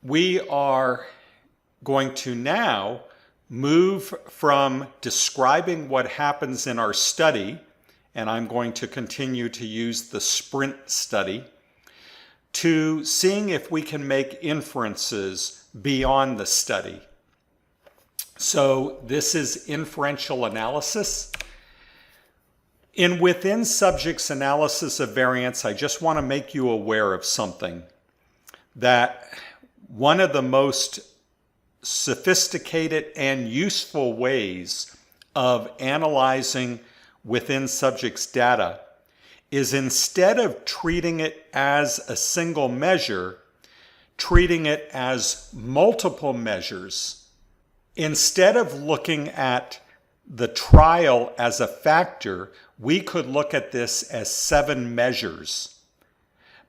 We are going to now move from describing what happens in our study, and I'm going to continue to use the sprint study, to seeing if we can make inferences beyond the study. So this is inferential analysis. In within subjects analysis of variance, I just want to make you aware of something, that one of the most sophisticated and useful ways of analyzing within subjects data is, instead of treating it as a single measure, treating it as multiple measures. Instead of looking at the trial as a factor, we could look at this as 7 measures.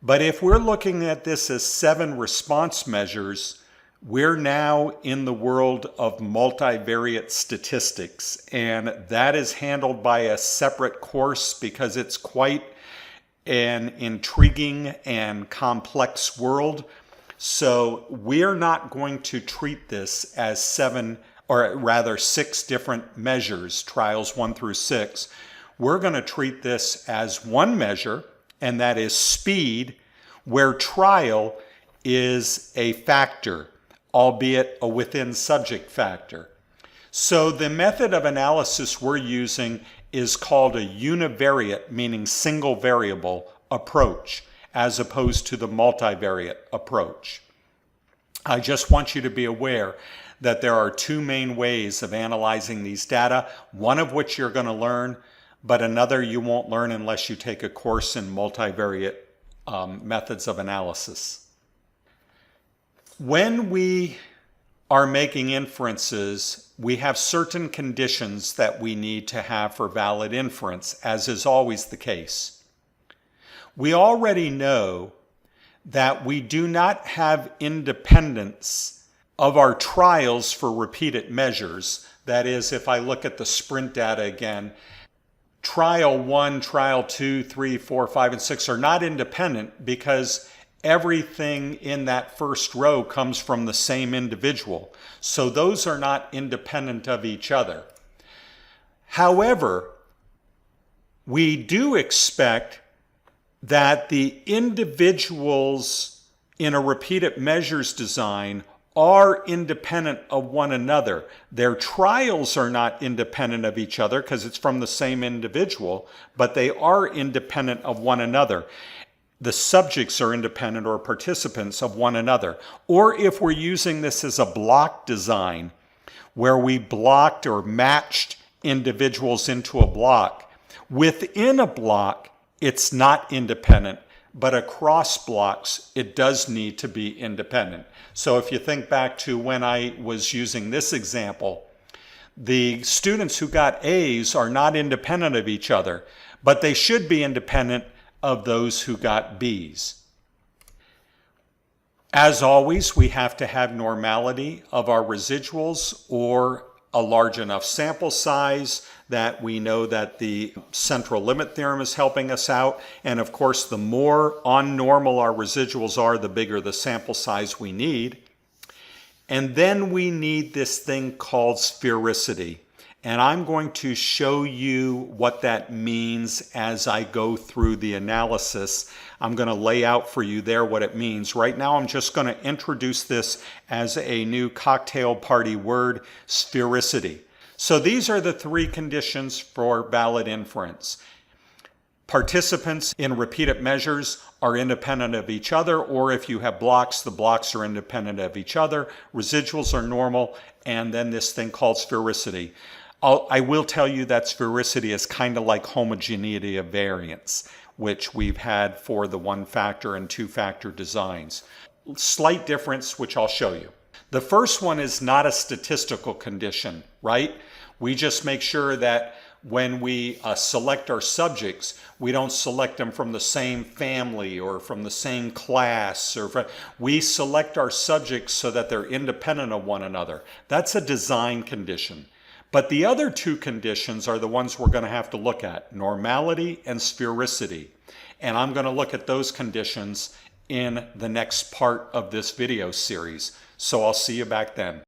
But if we're looking at this as 7 response measures, we're now in the world of multivariate statistics, and that is handled by a separate course because it's quite an intriguing and complex world. So we're not going to treat this as 6 different measures, trials 1 through 6. We're going to treat this as one measure, and that is speed, where trial is a factor, albeit a within subject factor. So the method of analysis we're using is called a univariate, meaning single variable approach, as opposed to the multivariate approach. I just want you to be aware that there are 2 main ways of analyzing these data, one of which you're going to learn, but another you won't learn unless you take a course in multivariate methods of analysis. When we are making inferences, we have certain conditions that we need to have for valid inference, as is always the case. We already know that we do not have independence of our trials for repeated measures. That is, if I look at the sprint data again, trial 1, trial 2, 3, 4, 5, and 6 are not independent because everything in that first row comes from the same individual. So those are not independent of each other. However, we do expect that the individuals in a repeated measures design are independent of one another. Their trials are not independent of each other because it's from the same individual, but they are independent of one another. The subjects are independent, or participants, of one another. Or if we're using this as a block design, where we blocked or matched individuals into a block, within a block, it's not independent, but across blocks, it does need to be independent. So if you think back to when I was using this example, the students who got A's are not independent of each other, but they should be independent of those who got B's. As always, we have to have normality of our residuals, or a large enough sample size that we know that the central limit theorem is helping us out. And of course, the more on-normal our residuals are, the bigger the sample size we need. And then we need this thing called sphericity. And I'm going to show you what that means as I go through the analysis. I'm going to lay out for you there what it means. Right now, I'm just going to introduce this as a new cocktail party word, sphericity. So these are the 3 conditions for valid inference. Participants in repeated measures are independent of each other, or if you have blocks, the blocks are independent of each other. Residuals are normal, and then this thing called sphericity. I will tell you that sphericity is kind of like homogeneity of variance, which we've had for the 1-factor and 2-factor designs. Slight difference, which I'll show you. The first one is not a statistical condition, right? We just make sure that when we select our subjects, we don't select them from the same family or from the same class. We select our subjects so that they're independent of one another. That's a design condition. But the other 2 conditions are the ones we're going to have to look at, normality and sphericity. And I'm going to look at those conditions in the next part of this video series. So I'll see you back then.